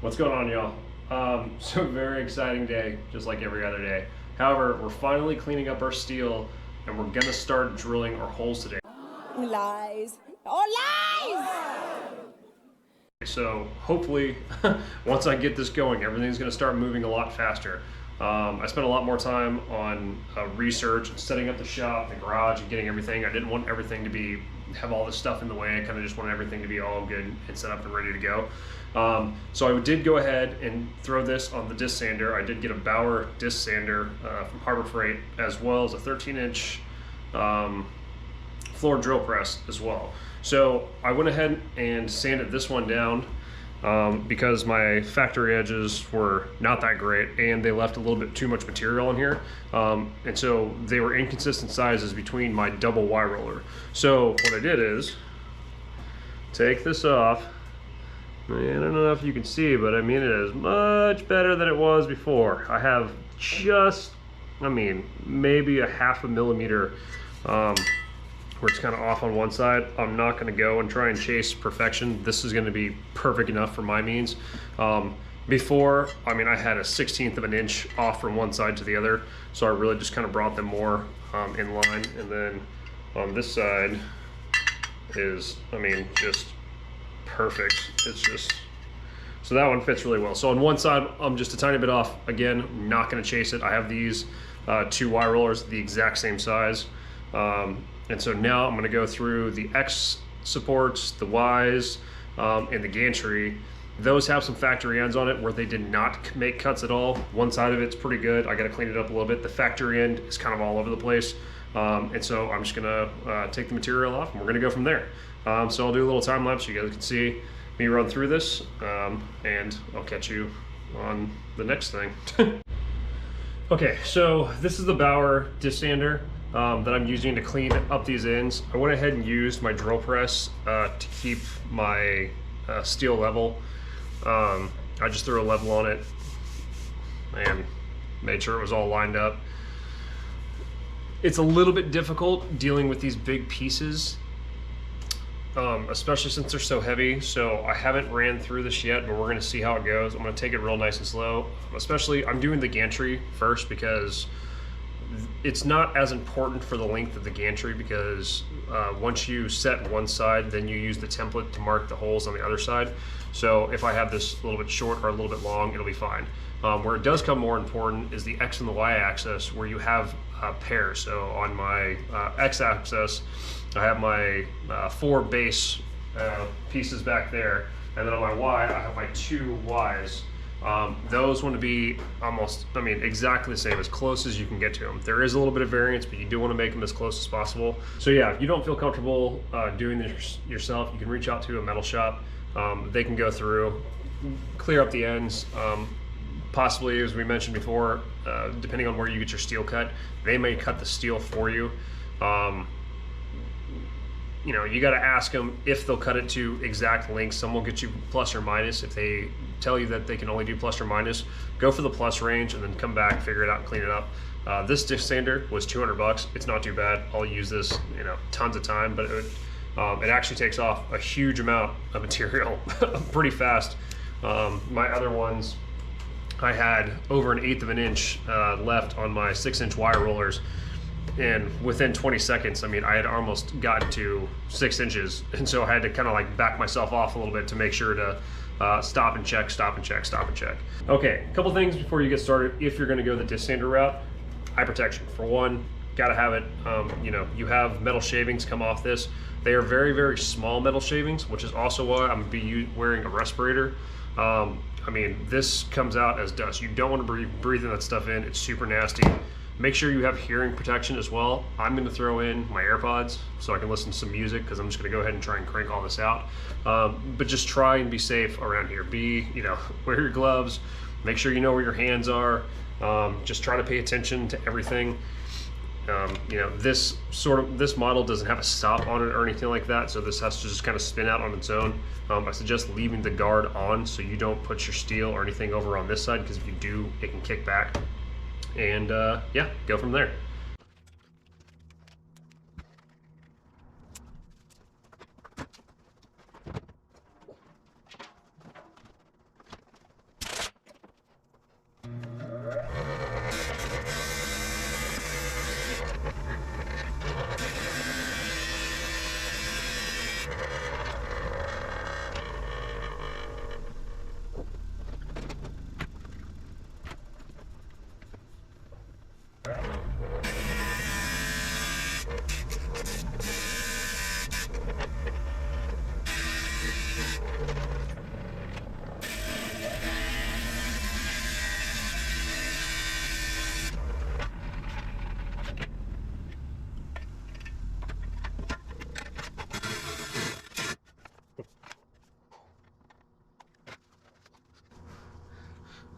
What's going on, y'all? So very exciting day, just like every other day. However, we're finally cleaning up our steel and we're gonna start drilling our holes today. Lies. Oh, lies! So hopefully, once I get this going, everything's gonna start moving a lot faster. I spent a lot more time on research and setting up the shop, the garage, and getting everything. I didn't want everything to have all this stuff in the way. I kind of just wanted everything to be all good and set up and ready to go. So I did go ahead and throw this on the disc sander. I did get a Bauer disc sander from Harbor Freight, as well as a 13-inch floor drill press as well. So I went ahead and sanded this one down because my factory edges were not that great and they left a little bit too much material in here. And so they were inconsistent sizes between my double Y roller. So what I did is take this off. And I don't know if you can see, but I mean, it is much better than it was before. I have just, maybe a half a millimeter where it's kind of off on one side. I'm not going to go and try and chase perfection. This is going to be perfect enough for my means. Before, I had a 1/16 of an inch off from one side to the other, so I really just kind of brought them more in line. And then on this side is, just perfect. It's just, so that one fits really well. So on one side, I'm just a tiny bit off. Again, not going to chase it. I have these two Y rollers, the exact same size. And so now I'm going to go through the X supports, the Ys, and the gantry. Those have some factory ends on it where they did not make cuts at all. One side of it's pretty good. I got to clean it up a little bit. The factory end is kind of all over the place. And so I'm just going to take the material off and we're going to go from there. So I'll do a little time lapse so you guys can see me run through this, and I'll catch you on the next thing. Okay, so this is the Bauer disc sander that I'm using to clean up these ends. I went ahead and used my drill press to keep my steel level. I just threw a level on it and made sure it was all lined up. It's a little bit difficult dealing with these big pieces, especially since they're so heavy. So I haven't ran through this yet, but we're gonna see how it goes. I'm gonna take it real nice and slow. Especially, I'm doing the gantry first because it's not as important for the length of the gantry, because once you set one side, then you use the template to mark the holes on the other side. So if I have this a little bit short or a little bit long, it'll be fine. Where it does come more important is the X and the Y axis, where you have pairs. So on my X axis, I have my 4 base pieces back there, and then on my Y, I have my 2 Ys. Those want to be almost, exactly the same, as close as you can get to them. There is a little bit of variance, but you do want to make them as close as possible. So yeah, if you don't feel comfortable doing this yourself, you can reach out to a metal shop. They can go through, clear up the ends. Possibly, as we mentioned before, depending on where you get your steel cut, they may cut the steel for you. You got to ask them if they'll cut it to exact length. Some will get you plus or minus. If they tell you that they can only do plus or minus, go for the plus range and then come back, figure it out, and clean it up. This disc sander was 200 bucks. It's not too bad. I'll use this, tons of time, but it actually takes off a huge amount of material pretty fast. My other ones, I had over 1/8 of an inch left on my 6-inch Y rollers. And within 20 seconds, I had almost gotten to 6 inches. And so I had to kind of back myself off a little bit to make sure to stop and check, stop and check, stop and check. Okay, a couple things before you get started. If you're gonna go the disc sander route, eye protection. For one, gotta have it. You have metal shavings come off this. They are very, very small metal shavings, which is also why I'm gonna be wearing a respirator. This comes out as dust. You don't want to be breathing that stuff in. It's super nasty. Make sure you have hearing protection as well. I'm going to throw in my AirPods so I can listen to some music, because I'm just going to go ahead and try and crank all this out. But just try and be safe around here. Wear your gloves. Make sure you know where your hands are. Just try to pay attention to everything. This model doesn't have a stop on it or anything like that, so this has to just kind of spin out on its own. I suggest leaving the guard on so you don't put your steel or anything over on this side, because if you do, it can kick back. And yeah, go from there.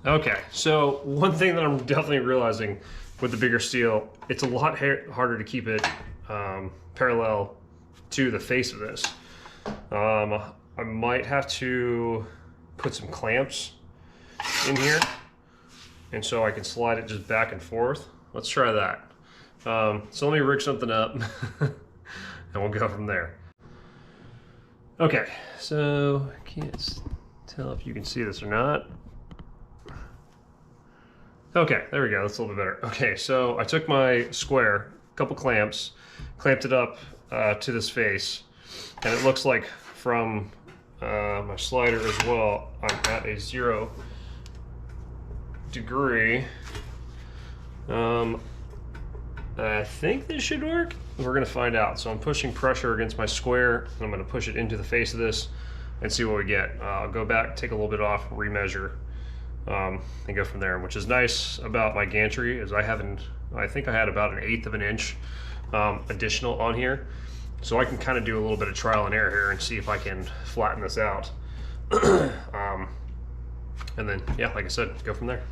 Okay, so one thing that I'm definitely realizing with the bigger steel, it's a lot harder to keep it parallel to the face of this. I might have to put some clamps in here, and so I can slide it just back and forth. Let's try that. So let me rig something up and we'll go from there. Okay, so I can't tell if you can see this or not. Okay, there we go, that's a little bit better. Okay, so I took my square, a couple clamps, clamped it up to this face, and it looks like from my slider as well, I'm at a 0 degree. I think this should work. We're gonna find out. So I'm pushing pressure against my square, and I'm gonna push it into the face of this and see what we get. I'll go back, take a little bit off, remeasure, and go from there. Which is nice about my gantry is I think I had about 1/8 of an inch additional on here. So I can kind of do a little bit of trial and error here and see if I can flatten this out. And then, yeah, like I said, go from there.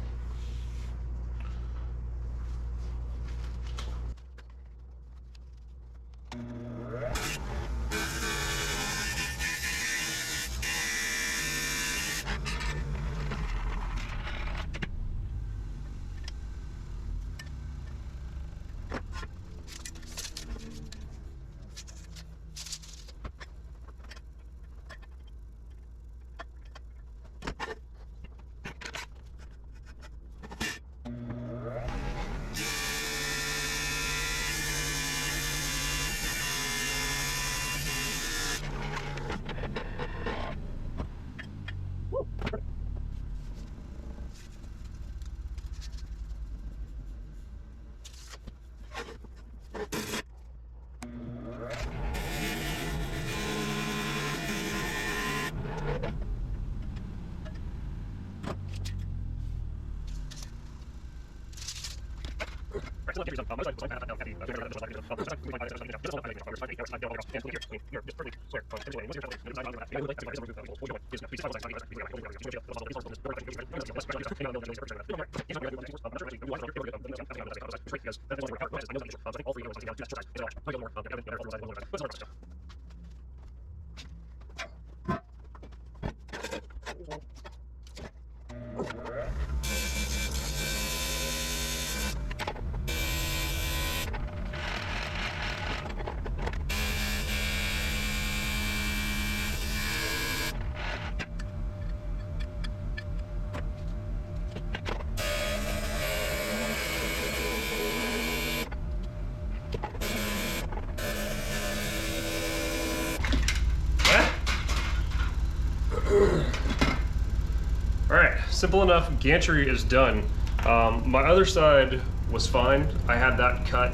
Alright, simple enough. Gantry is done. My other side was fine. I had that cut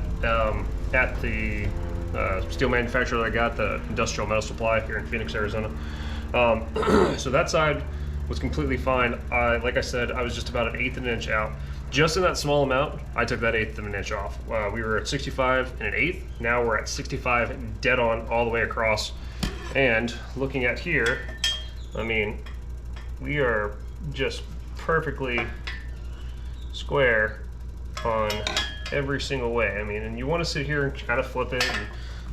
at the steel manufacturer that I got, the Industrial Metal Supply here in Phoenix, Arizona. So that side was completely fine. Like I said, I was just about 1/8 of an inch out. Just in that small amount, I took that 1/8 of an inch off. We were at 65 and 1/8. Now we're at 65 dead on all the way across. And looking at here, I mean, we are just perfectly square on every single way. I mean, and you want to sit here and kind of flip it and,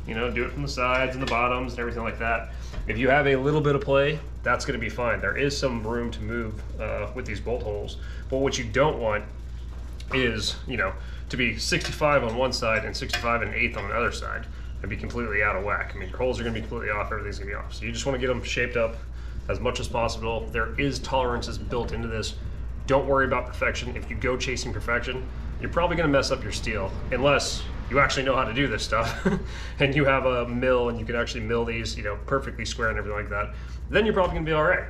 you know, do it from the sides and the bottoms and everything like that. If you have a little bit of play, that's going to be fine. There is some room to move with these bolt holes. But what you don't want is, you know, to be 65 on one side and 65 and 1/8 on the other side and be completely out of whack. I mean, your holes are going to be completely off, everything's going to be off. So you just want to get them shaped up as much as possible. There is tolerances built into this. Don't worry about perfection. If you go chasing perfection, you're probably going to mess up your steel, unless you actually know how to do this stuff and you have a mill and you can actually mill these, you know, perfectly square and everything like that. Then you're probably going to be all right.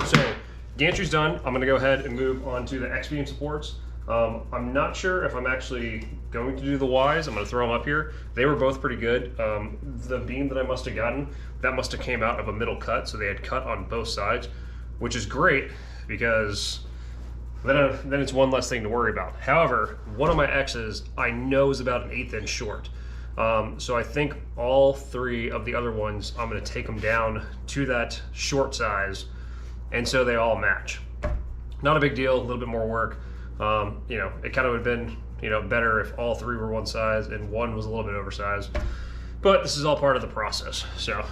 So gantry's done. I'm going to go ahead and move on to the X-beam supports. I'm not sure if I'm actually going to do the Ys. I'm going to throw them up here. They were both pretty good. The beam that I must have gotten, that must have came out of a middle cut, so they had cut on both sides, which is great because then it's one less thing to worry about. However, one of my X's I know is about 1/8 inch short. So I think all 3 of the other ones, I'm going to take them down to that short size, and so they all match. not a big deal, a little bit more work. You know, it kind of would have been, you know, better if all three were one size and one was a little bit oversized. But this is all part of the process, so.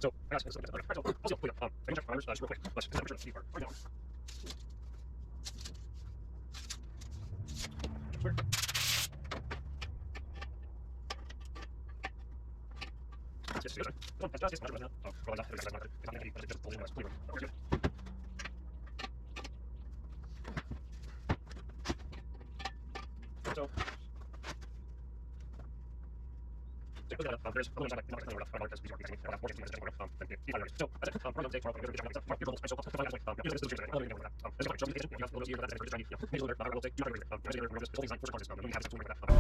So, I got some I'll see you. I can check primers just real quick. Let's I'm sure the part right now. So, there's a little bit of so that's it.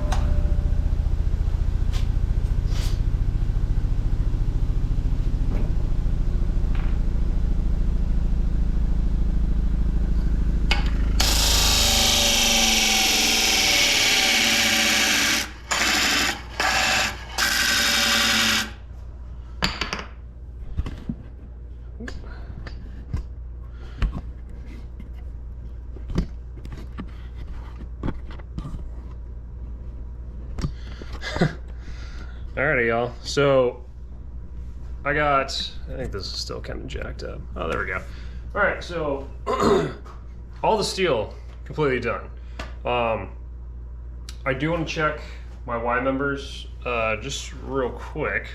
Alrighty, y'all. So I think this is still kind of jacked up. Oh, there we go. All right, so all the steel completely done. I do want to check my Y members just real quick,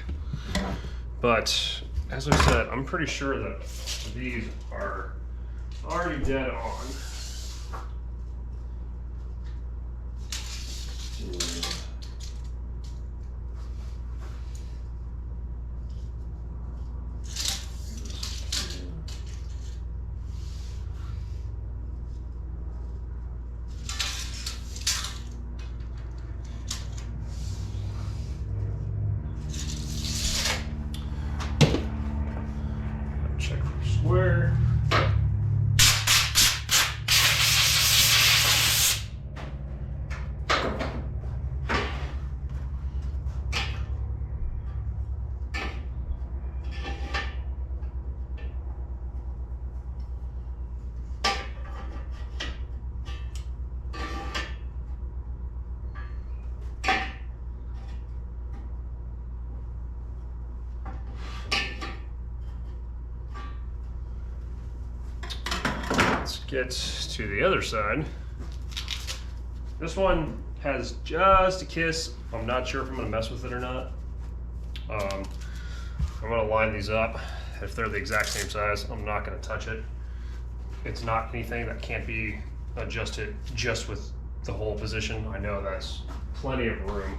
but as I said, I'm pretty sure that these are already dead on. Check for square. Let's get to the other side. This one has just a kiss. I'm not sure if I'm gonna mess with it or not. I'm gonna line these up. If they're the exact same size, I'm not gonna touch it. It's not anything that can't be adjusted just with the hole position. I know that's plenty of room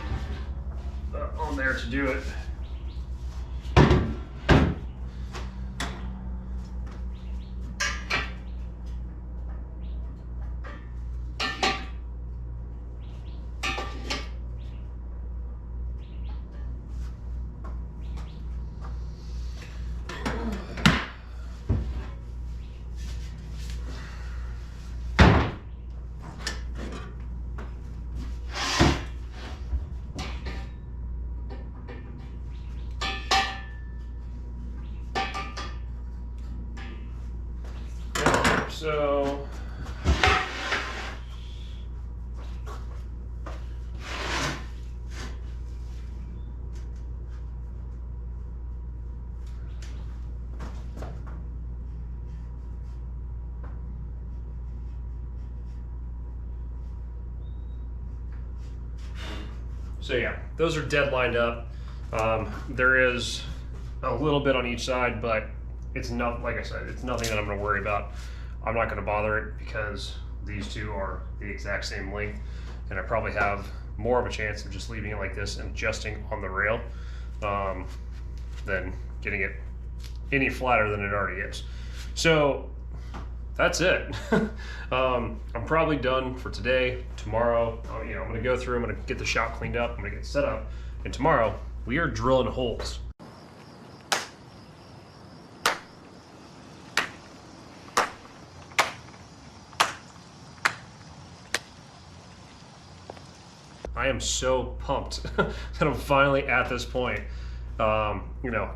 on there to do it. So yeah, those are dead lined up. There is a little bit on each side, but it's not, like I said, it's nothing that I'm going to worry about. I'm not going to bother it because these two are the exact same length, and I probably have more of a chance of just leaving it like this and adjusting on the rail than getting it any flatter than it already is. So that's it. I'm probably done for today. Tomorrow, I'm going to go through, I'm going to get the shop cleaned up, I'm going to get set up, and tomorrow we are drilling holes. I am so pumped that I'm finally at this point.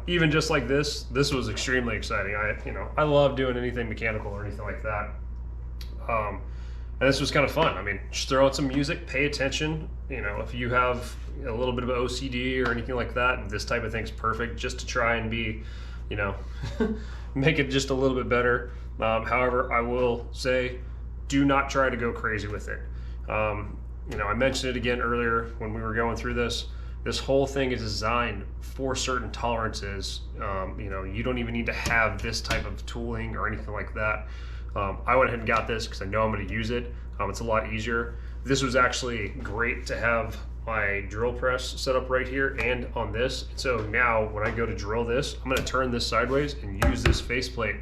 Even just like this was extremely exciting. I love doing anything mechanical or anything like that. And this was kind of fun. I mean, just throw out some music, pay attention. If you have a little bit of OCD or anything like that, this type of thing's perfect just to try and be, make it just a little bit better. However, I will say, do not try to go crazy with it. I mentioned it again earlier when we were going through this. This whole thing is designed for certain tolerances. You don't even need to have this type of tooling or anything like that. I went ahead and got this because I know I'm going to use it. It's a lot easier. This was actually great to have my drill press set up right here and on this. So now when I go to drill this, I'm going to turn this sideways and use this faceplate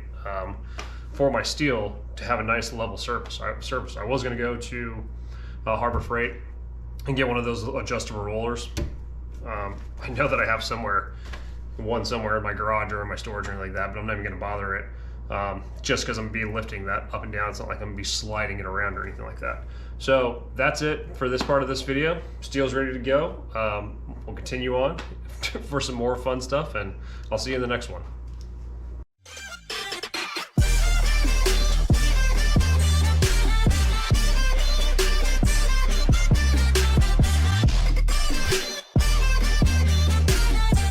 for my steel to have a nice level surface. I was going to go to Harbor Freight and get one of those adjustable rollers. I know that I have one somewhere in my garage or in my storage or anything like that, but I'm not even going to bother it just because I'm going to be lifting that up and down. It's not like I'm going to be sliding it around or anything like that. So that's it for this part of this video. Steel's ready to go. We'll continue on for some more fun stuff, and I'll see you in the next one.